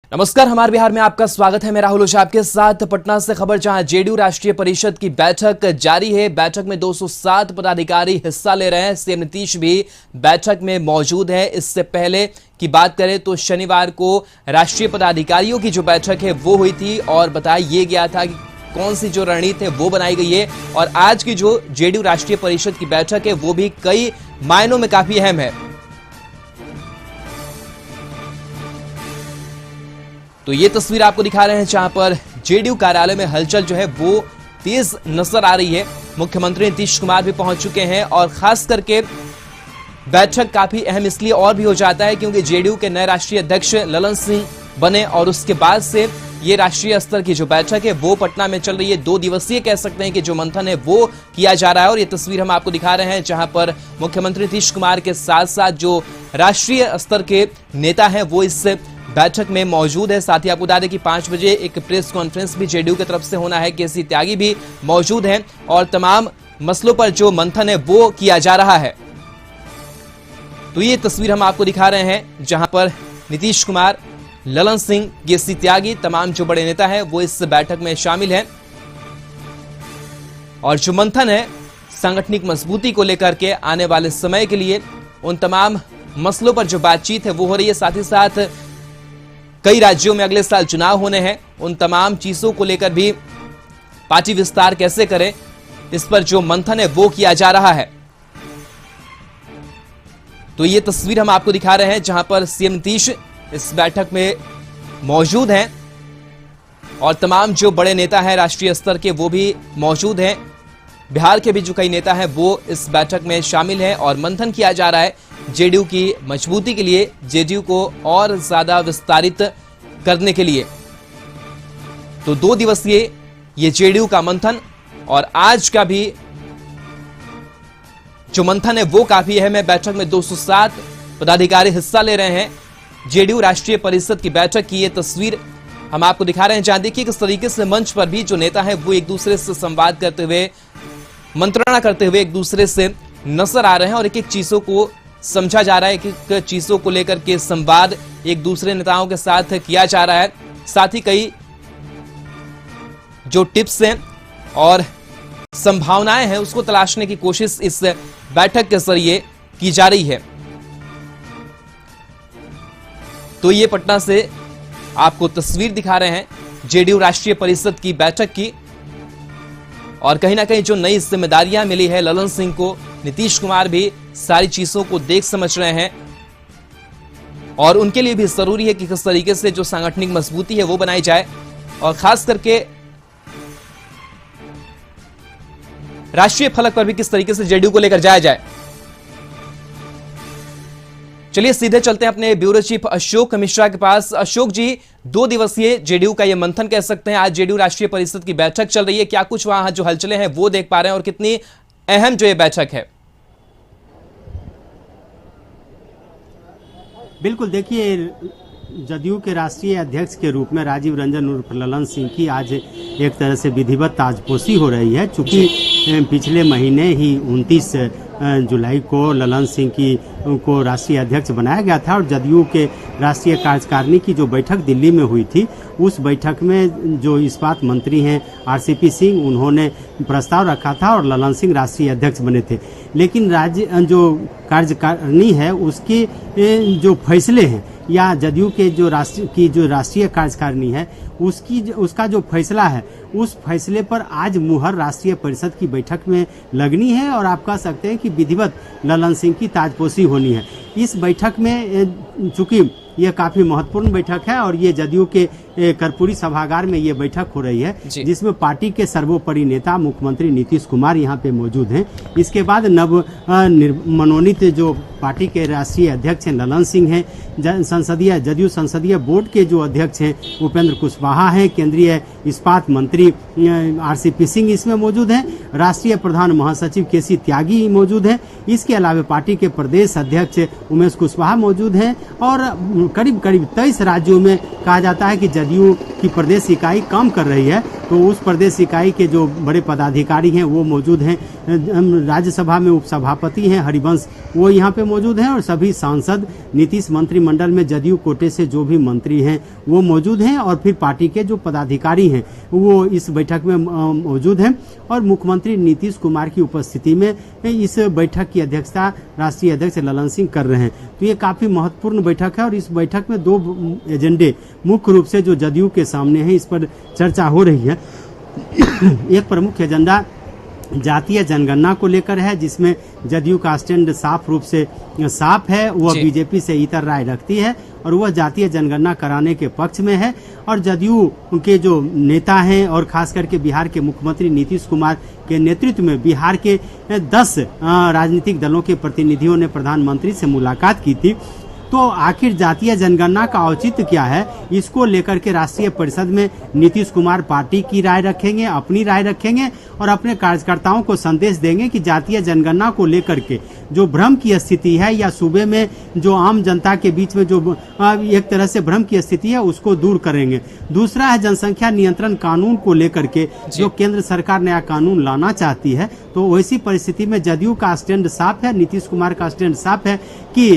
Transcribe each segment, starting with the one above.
नमस्कार, हमारे बिहार में आपका स्वागत है। मैं राहुल ओझा आपके साथ पटना से खबर, जहां जेडीयू राष्ट्रीय परिषद की बैठक जारी है। बैठक में 207 पदाधिकारी हिस्सा ले रहे हैं। सीएम नीतीश भी बैठक में मौजूद है। इससे पहले की बात करें तो शनिवार को राष्ट्रीय पदाधिकारियों की जो बैठक है वो हुई थी और बताया ये गया था कि कौन सी जो रणनीति है वो बनाई गई है। और आज की जो जेडीयू राष्ट्रीय परिषद की बैठक है वो भी कई मायनों में काफी अहम है। तो ये तस्वीर आपको दिखा रहे हैं जहां पर जेडीयू कार्यालय में हलचल जो है वो तेज नजर आ रही है। मुख्यमंत्री नीतीश कुमार भी पहुंच चुके हैं और खास करके बैठक काफी अहम इसलिए और भी हो जाता है क्योंकि जेडीयू के नए राष्ट्रीय अध्यक्ष ललन सिंह बने और उसके बाद से ये राष्ट्रीय स्तर की जो बैठक है वो पटना में चल रही है। 2 दिवसीय कह सकते हैं कि जो मंथन है वो किया जा रहा है। और ये तस्वीर हम आपको दिखा रहे हैं जहां पर मुख्यमंत्री नीतीश कुमार के साथ साथ जो राष्ट्रीय स्तर के नेता हैं वो इस बैठक में मौजूद है। साथ ही आपको बता दें कि 5 बजे एक प्रेस कॉन्फ्रेंस भी जेडीयू की तरफ से होना है। केसी त्यागी भी मौजूद हैं और तमाम मसलों पर जो मंथन है वो किया जा रहा है। तो ये तस्वीर हम आपको दिखा रहे हैं जहां पर नीतीश कुमार, ललन सिंह, केसी त्यागी, तमाम जो बड़े नेता हैं वो इस बैठक में शामिल हैं। और जो मंथन है सांगठनिक मजबूती को लेकर के आने वाले समय के लिए उन तमाम मसलों पर जो बातचीत है वो हो रही है। साथ ही साथ कई राज्यों में अगले साल चुनाव होने हैं, उन तमाम चीजों को लेकर भी पार्टी विस्तार कैसे करें इस पर जो मंथन है वो किया जा रहा है। तो ये तस्वीर हम आपको दिखा रहे हैं जहां पर सीएम नीतीश इस बैठक में मौजूद हैं और तमाम जो बड़े नेता हैं राष्ट्रीय स्तर के वो भी मौजूद हैं। बिहार के भी जो कई नेता हैं वो इस बैठक में शामिल हैं और मंथन किया जा रहा है जेडीयू की मजबूती के लिए, जेडीयू को और ज्यादा विस्तारित करने के लिए। तो 2 दिवसीय ये जेडीयू का मंथन और आज का भी जो मंथन है वो काफी अहम है। बैठक में 207 पदाधिकारी हिस्सा ले रहे हैं। जेडीयू राष्ट्रीय परिषद की बैठक की ये तस्वीर हम आपको दिखा रहे हैं जहां देखिए किस तरीके से मंच पर भी जो नेता है वो एक दूसरे से संवाद करते हुए, मंत्रणा करते हुए एक दूसरे से नजर आ रहे हैं और एक एक चीजों को समझा जा रहा है। एक चीजों को लेकर के संवाद एक दूसरे नेताओं के साथ किया जा रहा है। साथ ही कई जो टिप्स हैं और संभावनाएं हैं उसको तलाशने की कोशिश इस बैठक के जरिए की जा रही है। तो ये पटना से आपको तस्वीर दिखा रहे हैं जेडीयू राष्ट्रीय परिषद की बैठक की। और कहीं ना कहीं जो नई जिम्मेदारियां मिली है ललन सिंह को, नीतीश कुमार भी सारी चीजों को देख समझ रहे हैं और उनके लिए भी जरूरी है कि किस तरीके से जो सांगठनिक मजबूती है वो बनाई जाए और खास करके राष्ट्रीय फलक पर भी किस तरीके से जेडीयू को लेकर जाया जाए। चलिए सीधे चलते हैं अपने ब्यूरो चीफ अशोक मिश्रा के पास। अशोक जी, 2 दिवसीय जेडीयू का ये मंथन कह सकते हैं, आज जेडीयू राष्ट्रीय परिषद की बैठक चल रही है। क्या कुछ वहां जो हलचलें हैं वो देख पा रहे हैं और कितनी अहम जो ये बैठक है? बिल्कुल, देखिए जदयू के राष्ट्रीय अध्यक्ष के रूप में राजीव रंजन उर्फ ललन सिंह की आज एक तरह से विधिवत ताजपोशी हो रही है। चूंकि पिछले महीने ही 29 जुलाई को ललन सिंह को राष्ट्रीय अध्यक्ष बनाया गया था और जदयू के राष्ट्रीय कार्यकारिणी की जो बैठक दिल्ली में हुई थी उस बैठक में जो इस्पात मंत्री हैं आरसीपी सिंह, उन्होंने प्रस्ताव रखा था और ललन सिंह राष्ट्रीय अध्यक्ष बने थे। लेकिन राज्य जो कार्यकारिणी है उसके जो फैसले हैं या जदयू के जो राष्ट्रीय कार्यकारिणी है उसका जो फैसला है उस फैसले पर आज मुहर राष्ट्रीय परिषद की बैठक में लगनी है और आप कह सकते हैं कि विधिवत ललन सिंह की ताजपोशी होनी है। इस बैठक में चूंकि यह काफी महत्वपूर्ण बैठक है और ये जदयू के कर्पूरी सभागार में ये बैठक हो रही है जिसमें पार्टी के सर्वोपरि नेता मुख्यमंत्री नीतीश कुमार यहाँ पे मौजूद हैं। इसके बाद नव मनोनीत जो पार्टी के राष्ट्रीय अध्यक्ष हैं ललन सिंह हैं, जदयू संसदीय बोर्ड के जो अध्यक्ष हैं उपेंद्र कुशवाहा हैं, केंद्रीय इस्पात मंत्री आरसीपी सिंह इसमें मौजूद हैं, राष्ट्रीय प्रधान महासचिव केसी त्यागी मौजूद हैं। इसके अलावा पार्टी के प्रदेश अध्यक्ष उमेश कुशवाहा मौजूद हैं और करीब 23 राज्यों में कहा जाता है कि जदयू की प्रदेश इकाई काम कर रही है तो उस प्रदेश इकाई के जो बड़े पदाधिकारी हैं वो मौजूद हैं। राज्यसभा में उपसभापति हैं हरिवंश, वो यहाँ पे मौजूद हैं, और सभी सांसद, नीतीश मंत्रिमंडल में जदयू कोटे से जो भी मंत्री हैं वो मौजूद हैं, और फिर पार्टी के जो पदाधिकारी हैं वो इस बैठक में मौजूद हैं। और मुख्यमंत्री नीतीश कुमार की उपस्थिति में इस बैठक की अध्यक्षता राष्ट्रीय अध्यक्ष ललन सिंह कर रहे हैं। तो ये काफी महत्वपूर्ण बैठक है, और इस बैठक में 2 एजेंडे मुख्य रूप से जो जदयू के सामने हैं इस पर चर्चा हो रही है। एक प्रमुख एजेंडा जातीय जनगणना को लेकर है, जिसमें जदयू का स्टैंड साफ रूप से साफ है, वह बीजेपी से इतर राय रखती है और वह जातीय जनगणना कराने के पक्ष में है। और जदयू के जो नेता हैं और खास करके बिहार के मुख्यमंत्री नीतीश कुमार के नेतृत्व में बिहार के 10 राजनीतिक दलों के प्रतिनिधियों ने प्रधानमंत्री से मुलाकात की थी। तो आखिर जातीय जनगणना का औचित्य क्या है, इसको लेकर के राष्ट्रीय परिषद में नीतीश कुमार पार्टी की राय रखेंगे, अपनी राय रखेंगे और अपने कार्यकर्ताओं को संदेश देंगे कि जातीय जनगणना को लेकर के जो भ्रम की स्थिति है या सूबे में जो आम जनता के बीच में जो एक तरह से भ्रम की स्थिति है उसको दूर करेंगे। दूसरा है जनसंख्या नियंत्रण कानून को लेकर के जो केंद्र सरकार नया कानून लाना चाहती है। तो वैसी परिस्थिति में जदयू का स्टैंड साफ है, नीतीश कुमार का स्टैंड साफ है कि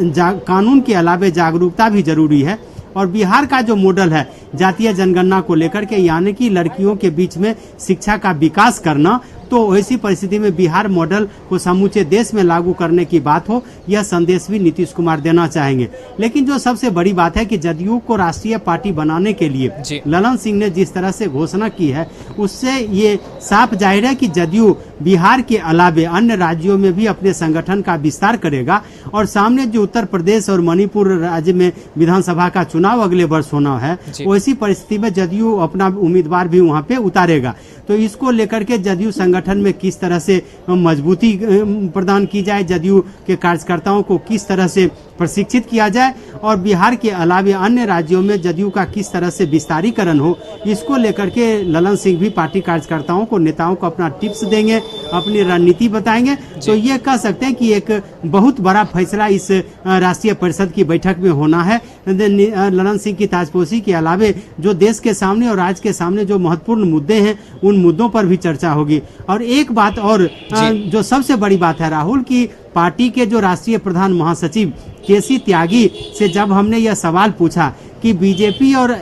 कानून के अलावे जागरूकता भी जरूरी है। और बिहार का जो मॉडल है जातीय जनगणना को लेकर के, यानी कि लड़कियों के बीच में शिक्षा का विकास करना, तो ऐसी परिस्थिति में बिहार मॉडल को समूचे देश में लागू करने की बात हो, यह संदेश भी नीतीश कुमार देना चाहेंगे। लेकिन जो सबसे बड़ी बात है कि जदयू को राष्ट्रीय पार्टी बनाने के लिए ललन सिंह ने जिस तरह से घोषणा की है उससे ये साफ जाहिर है कि जदयू बिहार के अलावे अन्य राज्यों में भी अपने संगठन का विस्तार करेगा। और सामने जो उत्तर प्रदेश और मणिपुर राज्य में विधानसभा का चुनाव अगले वर्ष होना है, वैसी परिस्थिति में जदयू अपना उम्मीदवार भी वहां पे उतारेगा। तो इसको लेकर के जदयू संगठन में किस तरह से मजबूती प्रदान की जाए, जदयू के कार्यकर्ताओं को किस तरह से प्रशिक्षित किया जाए और बिहार के अलावे अन्य राज्यों में जदयू का किस तरह से विस्तारीकरण हो, इसको लेकर के ललन सिंह भी पार्टी कार्यकर्ताओं को, नेताओं को अपना टिप्स देंगे, अपनी रणनीति बताएंगे। तो ये कह सकते हैं कि एक बहुत बड़ा फैसला इस राष्ट्रीय परिषद की बैठक में होना है। ललन सिंह की ताजपोशी के अलावे जो देश के सामने और राज्य के सामने जो महत्वपूर्ण मुद्दे हैं उन मुद्दों पर भी चर्चा होगी। और एक बात और जो सबसे बड़ी बात है राहुल, की पार्टी के जो राष्ट्रीय प्रधान महासचिव केसी त्यागी से जब हमने यह सवाल पूछा कि बीजेपी और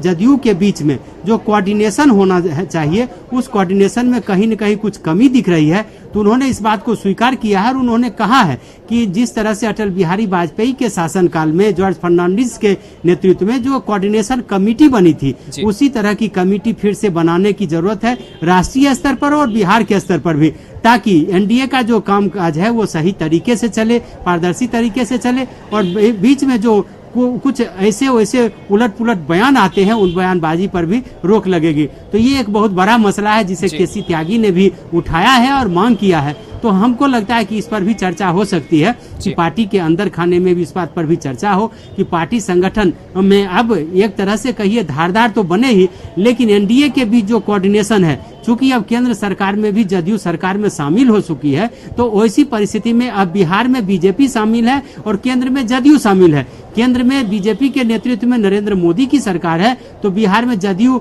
जदयू के बीच में जो कोऑर्डिनेशन होना चाहिए उस कोऑर्डिनेशन में कहीं न कहीं कुछ कमी दिख रही है, तो उन्होंने इस बात को स्वीकार किया है और उन्होंने कहा है कि जिस तरह से अटल बिहारी वाजपेयी के शासनकाल में जॉर्ज फर्नांडिस के नेतृत्व में जो कोऑर्डिनेशन कमेटी बनी थी, उसी तरह की कमेटी फिर से बनाने की जरूरत है राष्ट्रीय स्तर पर और बिहार के स्तर पर भी, ताकि एनडीए का जो कामकाज है वो सही तरीके से चले, पारदर्शी तरीके से चले। और बीच में जो कुछ ऐसे वैसे उलट पुलट बयान आते हैं उन बयानबाजी पर भी रोक लगेगी। तो ये एक बहुत बड़ा मसला है जिसे केसी त्यागी ने भी उठाया है और मांग किया है। तो हमको लगता है कि इस पर भी चर्चा हो सकती है कि पार्टी के अंदर खाने में भी इस बात पर भी चर्चा हो कि पार्टी संगठन में अब एक तरह से कहिए धारदार तो बने ही, लेकिन एनडीए के बीच जो कोऑर्डिनेशन है, चूंकि अब केंद्र सरकार में भी जदयू सरकार में शामिल हो चुकी है, तो वैसी परिस्थिति में अब बिहार में बीजेपी शामिल है और केंद्र में जदयू शामिल है। केंद्र में बीजेपी के नेतृत्व में नरेंद्र मोदी की सरकार है, तो बिहार में जदयू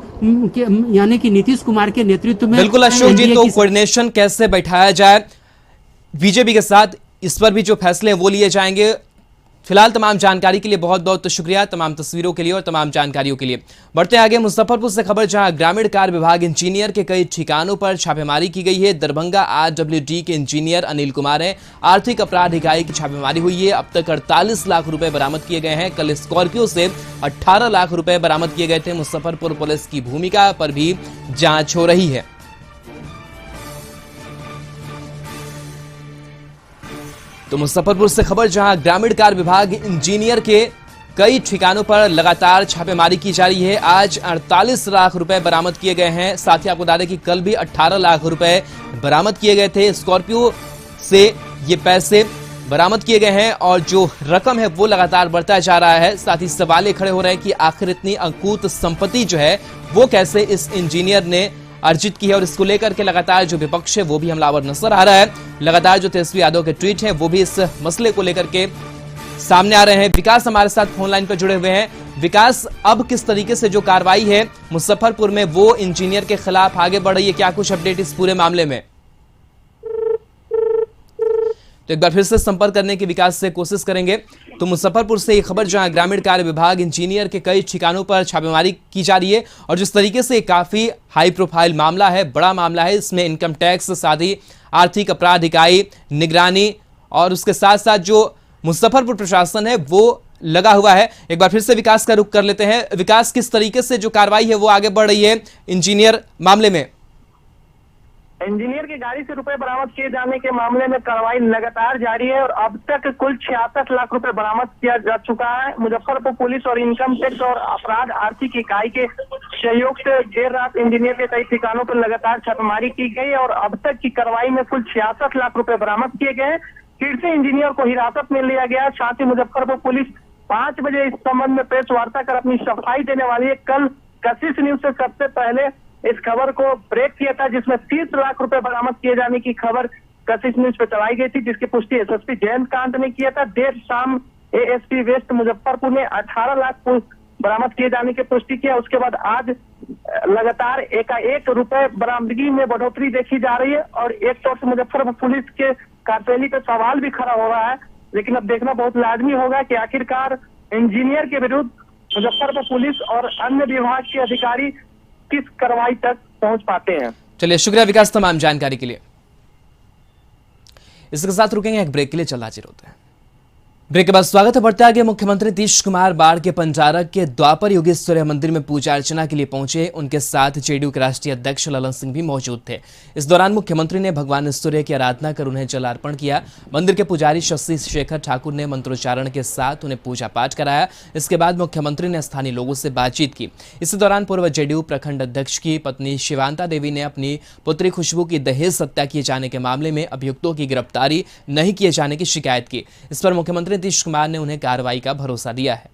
यानी कि नीतीश कुमार के नेतृत्व में। बिल्कुल अशोक जी, तो कोऑर्डिनेशन कैसे बैठाया जाए बीजेपी के साथ, इस पर भी जो फैसले हैं वो लिए जाएंगे। फिलहाल तमाम जानकारी के लिए बहुत बहुत शुक्रिया, तमाम तस्वीरों के लिए और तमाम जानकारियों के लिए। बढ़ते आगे मुजफ्फरपुर से खबर, जहां ग्रामीण कार्य विभाग इंजीनियर के कई ठिकानों पर छापेमारी की गई है। दरभंगा आरडब्ल्यूडी के इंजीनियर अनिल कुमार हैं। आर्थिक अपराध इकाई की छापेमारी हुई है। अब तक 48 लाख रुपए बरामद किए गए हैं। कल स्कॉर्पियो से 18 लाख रुपए बरामद किए गए थे। मुजफ्फरपुर पुलिस की भूमिका पर भी जांच हो रही है। तो मुजफ्फरपुर से खबर, जहां ग्रामीण कार्य विभाग इंजीनियर के कई ठिकानों पर लगातार छापेमारी की जा रही है। आज 48 लाख रुपए बरामद किए गए हैं। साथ ही आपको बता दें कि कल भी 18 लाख रुपए बरामद किए गए थे। स्कॉर्पियो से ये पैसे बरामद किए गए हैं और जो रकम है वो लगातार बढ़ता जा रहा है। साथ ही सवाल खड़े हो रहे हैं कि आखिर इतनी अंकूत संपत्ति जो है वो कैसे इस इंजीनियर ने अर्जित की है, और इसको लेकर के लगातार जो विपक्ष है वो भी हमलावर नजर आ रहा है। लगातार जो तेजस्वी यादव के ट्वीट हैं वो भी इस मसले को लेकर के सामने आ रहे हैं। विकास हमारे साथ फोन लाइन पर जुड़े हुए हैं। विकास, अब किस तरीके से जो कार्रवाई है मुजफ्फरपुर में वो इंजीनियर के खिलाफ आगे बढ़ रही है, क्या कुछ अपडेट इस पूरे मामले में? तो एक बार फिर से संपर्क करने की विकास से कोशिश करेंगे। तो मुजफ्फरपुर से ये खबर जहां ग्रामीण कार्य विभाग इंजीनियर के कई ठिकानों पर छापेमारी की जा रही है और जिस तरीके से काफी हाई प्रोफाइल मामला है, बड़ा मामला है, इसमें इनकम टैक्स, साथ ही आर्थिक अपराध इकाई, निगरानी और उसके साथ साथ जो मुजफ्फरपुर प्रशासन है वो लगा हुआ है। एक बार फिर से विकास का रुख कर लेते हैं। विकास, किस तरीके से जो कार्रवाई है वो आगे बढ़ रही है इंजीनियर मामले में? इंजीनियर की गाड़ी से रुपए बरामद किए जाने के मामले में कार्रवाई लगातार जारी है और अब तक कुल 66 लाख रुपए बरामद किया जा चुका है। मुजफ्फरपुर पुलिस और इनकम टैक्स और अपराध आर्थिक इकाई के सहयोग से देर रात इंजीनियर के कई ठिकानों पर लगातार छापेमारी की गई और अब तक की कार्रवाई में कुल 66 लाख रुपए बरामद किए गए। फिर से इंजीनियर को हिरासत में लिया गया। साथ ही मुजफ्फरपुर पुलिस 5 बजे इस संबंध में प्रेस वार्ता कर अपनी सफाई देने वाली है। कल कशिश न्यूज से सबसे पहले इस खबर को ब्रेक किया था जिसमें 30 लाख रुपए बरामद किए जाने की खबर कशिश न्यूज पे चलाई गई थी, जिसकी पुष्टि एसएसपी जयंतकांत ने किया था। देर शाम एएसपी वेस्ट मुजफ्फरपुर ने 18 लाख बरामद किए जाने की पुष्टि किया। उसके बाद आज लगातार एकाएक रुपए बरामदगी में बढ़ोतरी देखी जा रही है और एक तौर से मुजफ्फरपुर पुलिस के कार्यशैली पे सवाल भी खड़ा हो रहा है। लेकिन अब देखना बहुत लाजमी होगा कि आखिरकार इंजीनियर के विरुद्ध मुजफ्फरपुर पुलिस और अन्य विभाग के अधिकारी किस कार्रवाई तक पहुंच पाते हैं। चलिए, शुक्रिया विकास तमाम जानकारी के लिए। इसके साथ रुकेंगे एक ब्रेक के लिए, चल हाजिर होते हैं। ब्रेक के बाद स्वागत है। बढ़ते आगे मुख्यमंत्री नीतीश कुमार बाढ़ के पंचारक के द्वापर योगेश्वरी मंदिर में पूजा अर्चना के लिए पहुंचे। उनके साथ जेडीयू के राष्ट्रीय अध्यक्ष ललन सिंह भी मौजूद थे। इस दौरान मुख्यमंत्री ने भगवान सूर्य की आराधना कर उन्हें जल अर्पण किया। मंदिर के पुजारी शशि शेखर ठाकुर ने मंत्रोच्चारण के साथ उन्हें पूजा पाठ कराया। इसके बाद मुख्यमंत्री ने स्थानीय लोगों से बातचीत की। इसी दौरान पूर्व जेडीयू प्रखंड अध्यक्ष की पत्नी शिवांता देवी ने अपनी पुत्री खुशबू की दहेज हत्या किए जाने के मामले में अभियुक्तों की गिरफ्तारी नहीं किए जाने की शिकायत की। इस पर मुख्यमंत्री नीतीश कुमार ने उन्हें कार्रवाई का भरोसा दिया है।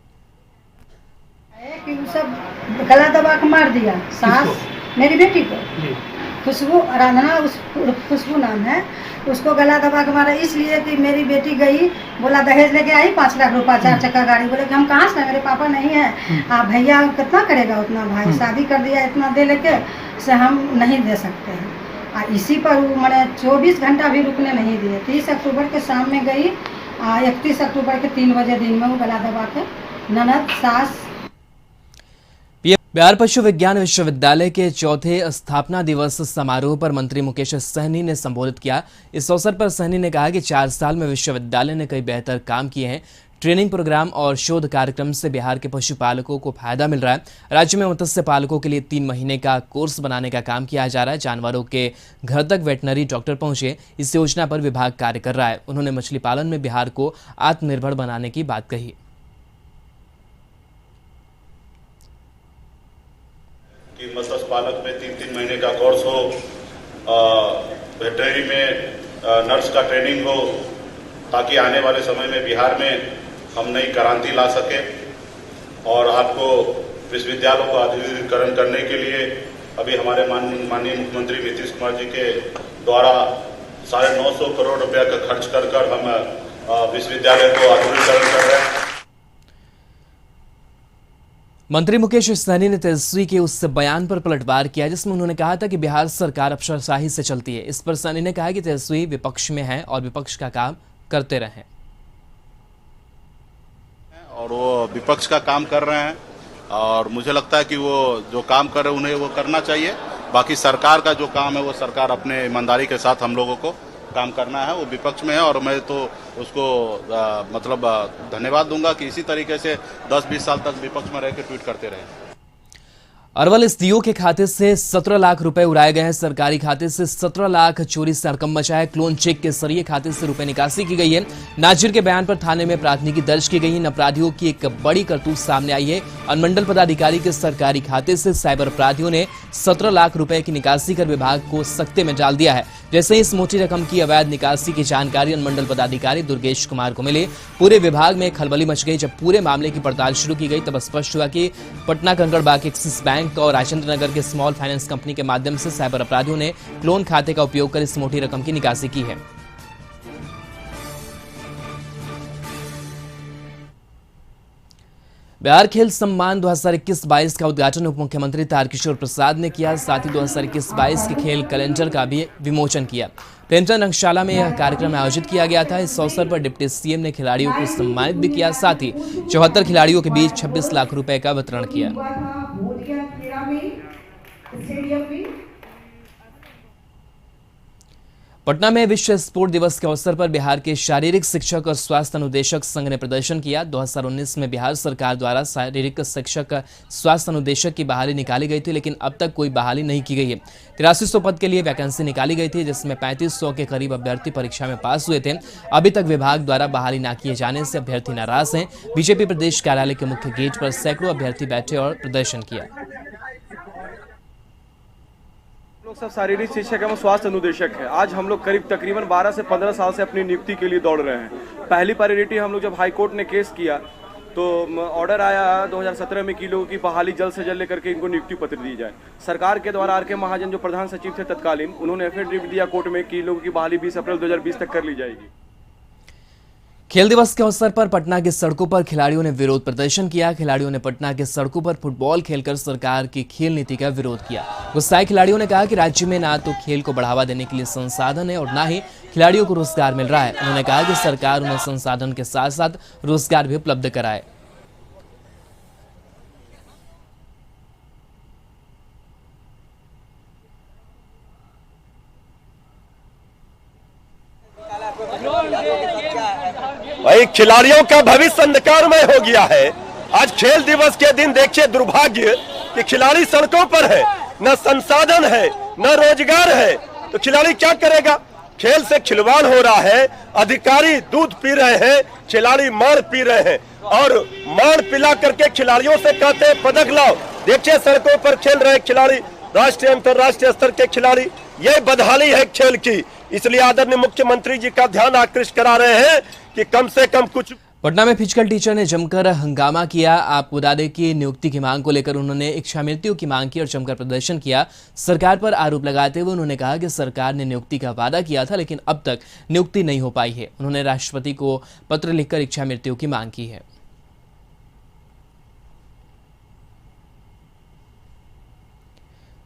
कि वो सब गला दबा के मार दिया। सास मेरी बेटी को खुशबू आराधना, उस खुशबू नाम है, उसको गला दबा के मारा इसलिए कि मेरी बेटी गई, बोला दहेज लेके आई 5 लाख रुपया 4 चक्का गाड़ी। बोले कि हम कहाँ से, मेरे पापा नहीं है। आप भैया कितना करेगा उतना, भाई शादी कर दिया इतना दे लेके से हम नहीं दे सकते हैं। इसी पर मैंने 24 घंटा भी रुकने नहीं दिए। 30 अक्टूबर के शाम में गई, 31 अक्टूबर के 3 बजे दिन में वो गला दबा के ननद सास। बिहार पशु विज्ञान विश्वविद्यालय के 4थे स्थापना दिवस समारोह पर मंत्री मुकेश सहनी ने संबोधित किया। इस अवसर पर सहनी ने कहा कि 4 साल में विश्वविद्यालय ने कई बेहतर काम किए हैं। ट्रेनिंग प्रोग्राम और शोध कार्यक्रम से बिहार के पशुपालकों को फायदा मिल रहा है। राज्य में मत्स्य पालकों के लिए 3 महीने का कोर्स बनाने का काम किया जा रहा है। जानवरों के घर तक वेटनरी डॉक्टर पहुंचे। इस योजना पर विभाग कार्य कर रहा है। उन्होंने मछली पालन में बिहार को आत्मनिर्भर बनाने की बात कही। कि मत्स्य पालक में 3-3 महीने का कोर्स हो, वेटनरी में नर्स का ट्रेनिंग हो, ताकि आने वाले समय में बिहार में हम नई क्रांति ला सके। और आपको विश्वविद्यालयों को आधुनिकीकरण करने के लिए अभी हमारे माननीय मुख्यमंत्री नीतीश कुमार जी के द्वारा 950 करोड़ रुपया का खर्च कर हम विश्वविद्यालय को आधुनिकीकरण कर रहे हैं। मंत्री मुकेश सहनी ने तेजस्वी के उस बयान पर पलटवार किया जिसमें उन्होंने कहा था कि बिहार सरकार अफसरशाही से चलती है। इस पर सहनी ने कहा कि तेजस्वी विपक्ष में है और विपक्ष का काम करते रहें। और वो विपक्ष का काम कर रहे हैं और मुझे लगता है कि वो जो काम कर रहे हैं उन्हें वो करना चाहिए। बाकी सरकार का जो काम है वो सरकार अपने ईमानदारी के साथ हम लोगों को काम करना है। वो विपक्ष में है और मैं तो उसको मतलब धन्यवाद दूंगा कि इसी तरीके से 10-20 साल तक विपक्ष में रह के ट्वीट करते रहे। अरवल एसडीओ के खाते से 17 लाख रुपए उड़ाए गए हैं। सरकारी खाते से 17 लाख चोरी से हड़कंप मचा है। क्लोन चेक के जरिए खाते से रुपए निकासी की गई है। नाजिर के बयान पर थाने में प्राथमिकी दर्ज की गई है। इन अपराधियों की एक बड़ी करतूत सामने आई है। अनुमंडल पदाधिकारी के सरकारी खाते से साइबर अपराधियों ने 17 लाख रुपए की निकासी कर विभाग को सकते में डाल दिया है। जैसे ही इस मोटी रकम की अवैध निकासी की जानकारी अनुमंडल पदाधिकारी दुर्गेश कुमार को मिले, पूरे विभाग में खलबली मच गई। जब पूरे मामले की पड़ताल शुरू की गई तब स्पष्ट हुआ कि पटना कंकड़बाग एक्सिस बैंक और राजेंद्र नगर के स्मॉल फाइनेंस कंपनी के माध्यम से साइबर अपराधियों ने क्लोन खाते का उपयोग कर इस मोटी रकम की निकासी की है। बिहार खेल सम्मान 2021-22 का उद्घाटन उप मुख्यमंत्री तारकिशोर प्रसाद ने किया। साथ ही 2021-22 के खेल कैलेंडर का भी विमोचन किया। प्रेमचंद रंगशाला में यह कार्यक्रम आयोजित किया गया था। इस अवसर पर डिप्टी सीएम ने खिलाड़ियों को सम्मानित भी किया। साथ ही 74 खिलाड़ियों के बीच 26 लाख रुपए का वितरण किया। पटना में विश्व स्पोर्ट दिवस के अवसर पर बिहार के शारीरिक शिक्षक और स्वास्थ्य अनुदेशक संघ ने प्रदर्शन किया। 2019 में बिहार सरकार द्वारा शारीरिक शिक्षक स्वास्थ्य अनुदेशक की बहाली निकाली गई थी, लेकिन अब तक कोई बहाली नहीं की गई है। 8300 पद के लिए वैकेंसी निकाली गई थी, जिसमें 3500 के करीब अभ्यर्थी परीक्षा में पास हुए थे। अभी तक विभाग द्वारा बहाली न किए जाने से अभ्यर्थी नाराज हैं। बीजेपी प्रदेश कार्यालय के मुख्य गेट पर सैकड़ों अभ्यर्थी बैठे और प्रदर्शन किया। लोग सब शारीरिक शिक्षक एवं स्वास्थ्य अनुदेशक है। आज हम लोग करीब तकरीबन 12 से 15 साल से अपनी नियुक्ति के लिए दौड़ रहे हैं। पहली प्रायोरिटी हम लोग जब हाई कोर्ट ने केस किया तो ऑर्डर आया 2017 में कि लोगों की बहाली जल्द से जल्द लेकर के इनको नियुक्ति पत्र दी जाए। सरकार के द्वारा आर के महाजन जो प्रधान सचिव थे तत्कालीन, उन्होंने एफिडेविट दिया कोर्ट में कि लोगों की बहाली 20 अप्रैल 2020 तक कर ली जाएगी। खेल दिवस के अवसर पर पटना की सड़कों पर खिलाड़ियों ने विरोध प्रदर्शन किया। खिलाड़ियों ने पटना के सड़कों पर फुटबॉल खेलकर सरकार की खेल नीति का विरोध किया। गुस्साए खिलाड़ियों ने कहा कि राज्य में ना तो खेल को बढ़ावा देने के लिए संसाधन है और ना ही खिलाड़ियों को रोजगार मिल रहा है। उन्होंने कहा कि सरकार उन्हें संसाधन के साथ साथ रोजगार भी उपलब्ध कराए। भाई खिलाड़ियों का भविष्य अंधकारमय हो गया है। आज खेल दिवस के दिन देखिए दुर्भाग्य कि खिलाड़ी सड़कों पर है, न संसाधन है न रोजगार है, तो खिलाड़ी क्या करेगा? खेल से खिलवाड़ हो रहा है। अधिकारी दूध पी रहे हैं, खिलाड़ी मार पी रहे हैं और मार पिला करके खिलाड़ियों से कहते हैं पदक लाओ। देखिए सड़कों पर खेल रहे खिलाड़ी, राष्ट्रीय अंतर्राष्ट्रीय स्तर के खिलाड़ी। ये बदहाली है खेल की। इसलिए आदरणीय मुख्यमंत्री जी का ध्यान आकृष्ट करा रहे हैं कि कम से कम कुछ। पटना में फिजिकल टीचर ने जमकर हंगामा किया। आपको बता दें कि नियुक्ति की मांग को लेकर उन्होंने इच्छामृत्यु की मांग की और जमकर प्रदर्शन किया। सरकार पर आरोप लगाते हुए उन्होंने कहा कि सरकार ने नियुक्ति का वादा किया था, लेकिन अब तक नियुक्ति नहीं हो पाई है। उन्होंने राष्ट्रपति को पत्र लिखकर इच्छामृत्यु की मांग की है।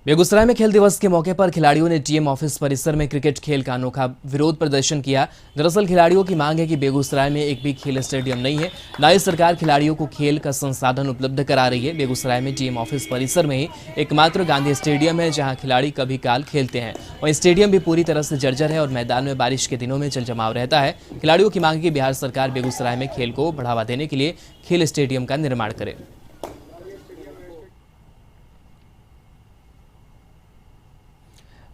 बेगूसराय में खेल दिवस के मौके पर खिलाड़ियों ने डीएम ऑफिस परिसर में क्रिकेट खेल का अनोखा विरोध प्रदर्शन किया। दरअसल खिलाड़ियों की मांग है कि बेगूसराय में एक भी खेल स्टेडियम नहीं है, न ही सरकार खिलाड़ियों को खेल का संसाधन उपलब्ध करा रही है। बेगूसराय में डीएम ऑफिस परिसर में ही एकमात्र गांधी स्टेडियम है जहां खिलाड़ी कभी काल खेलते हैं। वहीं स्टेडियम भी पूरी तरह से जर्जर है और मैदान में बारिश के दिनों में जल जमाव रहता है। खिलाड़ियों की मांग है कि बिहार सरकार बेगूसराय में खेल को बढ़ावा देने के लिए खेल स्टेडियम का निर्माण करे।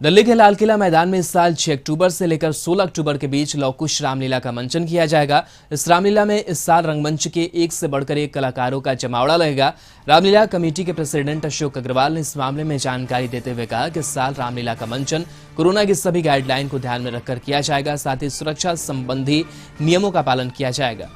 दिल्ली के लाल किला मैदान में इस साल 6 अक्टूबर से लेकर 16 अक्टूबर के बीच लव कुश रामलीला का मंचन किया जाएगा। इस रामलीला में इस साल रंगमंच के एक से बढ़कर एक कलाकारों का जमावड़ा रहेगा। रामलीला कमेटी के प्रेसिडेंट अशोक अग्रवाल ने इस मामले में जानकारी देते हुए कहा कि इस साल रामलीला का मंचन कोरोना की सभी गाइडलाइन को ध्यान में रखकर किया जाएगा। साथ ही सुरक्षा संबंधी नियमों का पालन किया जाएगा।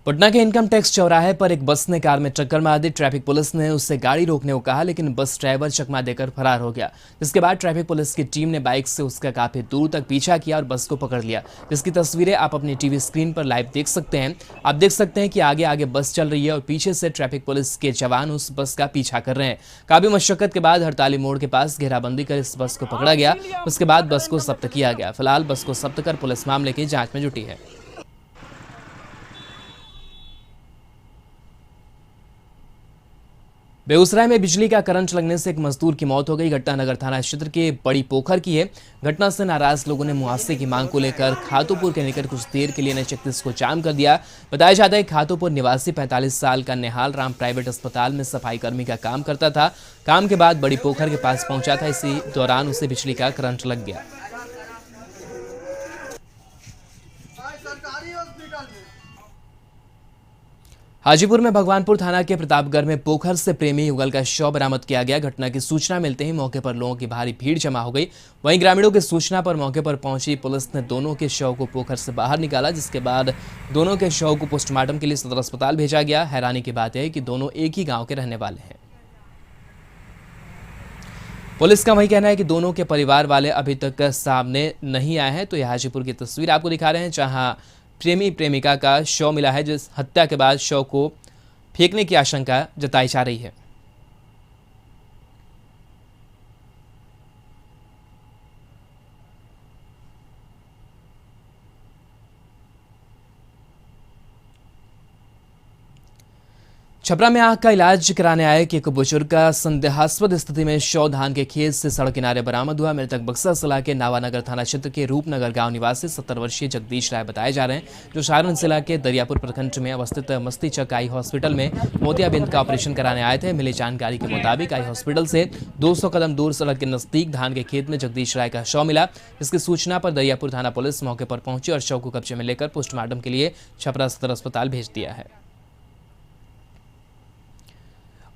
पटना के इनकम टैक्स चौराहे पर एक बस ने कार में टक्कर मार दी। ट्रैफिक पुलिस ने उससे गाड़ी रोकने को कहा, लेकिन बस ड्राइवर चकमा देकर फरार हो गया। जिसके बाद ट्रैफिक पुलिस की टीम ने बाइक से उसका काफी दूर तक पीछा किया और बस को पकड़ लिया, जिसकी तस्वीरें आप अपनी टीवी स्क्रीन पर लाइव देख सकते हैं। आप देख सकते हैं कि आगे आगे बस चल रही है और पीछे से ट्रैफिक पुलिस के जवान उस बस का पीछा कर रहे हैं। काफी मशक्कत के बाद हड़ताली मोड़ के पास घेराबंदी कर इस बस को पकड़ा गया। उसके बाद बस को जब्त किया गया। फिलहाल बस को जब्त कर पुलिस मामले की जांच में जुटी है। बेगूसराय में बिजली का करंट लगने से एक मजदूर की मौत हो गई। घटना नगर थाना क्षेत्र के बड़ी पोखर की है। घटना से नाराज लोगों ने मुआवजे की मांग को लेकर खातोपुर के निकट कुछ देर के लिए N36 को जाम कर दिया। बताया जाता है खातोपुर निवासी 45 साल का निहाल राम प्राइवेट अस्पताल में सफाई कर्मी का काम करता था। काम के बाद बड़ी पोखर के पास पहुंचा था। इसी दौरान उसे बिजली का करंट लग गया। हाजीपुर में भगवानपुर थाना के प्रतापगढ़ में पोखर से प्रेमी युगल का शव बरामद किया गया। घटना की सूचना मिलते ही मौके पर लोगों की भारी भीड़ जमा हो गई। वहीं ग्रामीणों की सूचना पर मौके पर पहुंची पुलिस ने दोनों के शव को पोखर से बाहर निकाला, जिसके बाद दोनों के शव को पोस्टमार्टम के लिए सदर अस्पताल भेजा गया। हैरानी की बात है कि दोनों एक ही गाँव के रहने वाले हैं। पुलिस का वही कहना है कि दोनों के परिवार वाले अभी तक सामने नहीं आए हैं। तो यह हाजीपुर की तस्वीर आपको दिखा रहे हैं, जहां प्रेमी प्रेमिका का शव मिला है, जिस हत्या के बाद शव को फेंकने की आशंका जताई जा रही है। छपरा में आंख का इलाज कराने आए कि एक बुजुर्ग का संदेहास्पद स्थिति में शव धान के खेत से सड़क किनारे बरामद हुआ। मृतक बक्सर जिला के नावानगर थाना क्षेत्र के रूपनगर गांव निवासी 70 वर्षीय जगदीश राय बताए जा रहे हैं, जो सारण जिला के दरियापुर प्रखंड में अवस्थित मस्तीचक आई हॉस्पिटल में मोतियाबिंद का ऑपरेशन कराने आए थे। मिली जानकारी के मुताबिक आई हॉस्पिटल से 200 कदम दूर सड़क के नजदीक धान के खेत में जगदीश राय का शव मिला। इसकी सूचना पर दरियापुर थाना पुलिस मौके पर पहुंची और शव को कब्जे में लेकर पोस्टमार्टम के लिए छपरा सदर अस्पताल भेज दिया है।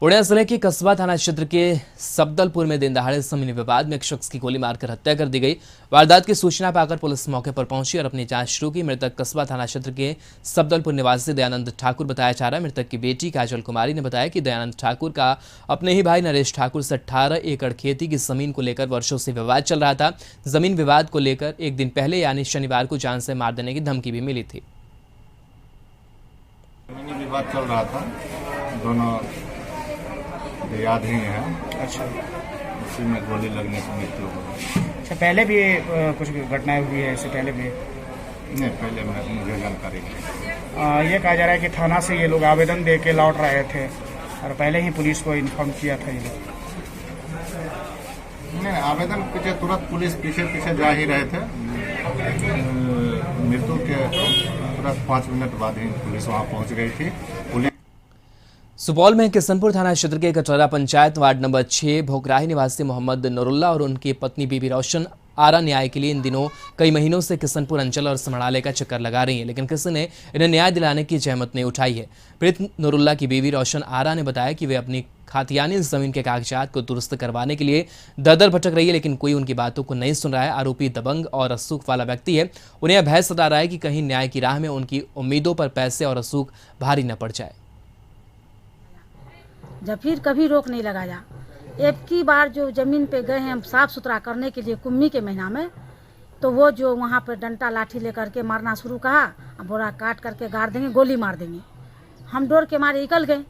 पूर्णिया जिले के कस्बा थाना क्षेत्र के सबदलपुर में दिन दहाड़े जमीनी विवाद में एक शख्स की गोली मारकर हत्या कर दी गई। वारदात की सूचना पाकर पुलिस मौके पर पहुंची और अपनी जांच शुरू की। मृतक कस्बा थाना क्षेत्र के सबदलपुर निवासी दयानंद ठाकुर बताया जा रहा है। मृतक की बेटी काजल कुमारी ने बताया कि दयानंद ठाकुर का अपने ही भाई नरेश ठाकुर से 18 एकड़ खेती की जमीन को लेकर वर्षों से विवाद चल रहा था। जमीन विवाद को लेकर एक दिन पहले यानी शनिवार को जान से मार देने की धमकी भी मिली थी। विवाद चल रहा था, दोनों याद ही है। अच्छा, उसी में गोली लगने की मृत्यु हो गई। अच्छा, पहले भी कुछ घटनाएं हुई है इससे पहले भी? नहीं, पहले मुझे जानकारी नहीं। ये कहा जा रहा है कि थाना से ये लोग आवेदन दे के लौट रहे थे और पहले ही पुलिस को इन्फॉर्म किया था ये लोग। नहीं, आवेदन पीछे तुरंत पुलिस पीछे जा ही रहे थे। मृत्यु के तुरंत 5 मिनट बाद ही पुलिस वहाँ पहुँच गई थी। सुपौल में किशनपुर थाना क्षेत्र के कटोरा पंचायत वार्ड नंबर 6 भोकराही निवासी मोहम्मद नूरुल्लाह और उनकी पत्नी बीबी रोशन आरा न्याय के लिए इन दिनों कई महीनों से किशनपुर अंचल और समराले का चक्कर लगा रही हैं, लेकिन किसी ने इन्हें न्याय दिलाने की जहमत नहीं उठाई है। पीड़ित नूरुल्लाह की बीवी रोशन आरा ने बताया कि वे अपनी खातियानी जमीन के कागजात को दुरुस्त करवाने के लिए दर भटक रही है, लेकिन कोई उनकी बातों को नहीं सुन रहा है। आरोपी दबंग और रसूख वाला व्यक्ति है। उन्हें यह भय सता रहा है कि कहीं न्याय की राह में उनकी उम्मीदों पर पैसे और रसूख भारी न पड़ जाए। जब फिर कभी रोक नहीं लगाया। एक की बार जो ज़मीन पे गए हैं हम साफ़ सुथरा करने के लिए कुम्मी के महीना में, तो वो जो वहाँ पर डंटा लाठी लेकर के मारना शुरू कहा, बोरा काट करके गाड़ देंगे, गोली मार देंगे। हम डर के मारे निकल गए।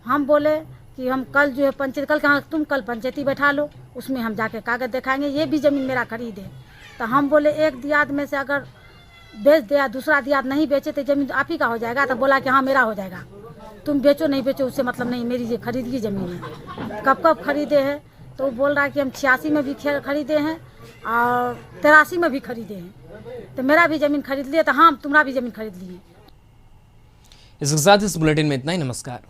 हम बोले कि हम कल जो है पंचायत, कल कहाँ, तुम कल पंचायती बैठा लो, उसमें हम जाके कागज़ दिखाएंगे, ये भी ज़मीन मेरा खरीदे। तो हम बोले एक दियाद में से अगर बेच दिया, दूसरा दियाद नहीं बेचे तो ज़मीन आप ही का हो जाएगा। तो बोला कि हाँ मेरा हो जाएगा, तुम बेचो नहीं बेचो उससे मतलब नहीं, मेरी ये खरीद की ज़मीन है। कब खरीदे हैं तो बोल रहा है कि हम 86 में भी खरीदे हैं और 83 में भी खरीदे हैं, तो मेरा भी ज़मीन खरीद लिए। तो हाँ तुम्हारा भी ज़मीन खरीद लिए। इसके साथ इस बुलेटिन में इतना ही। नमस्कार।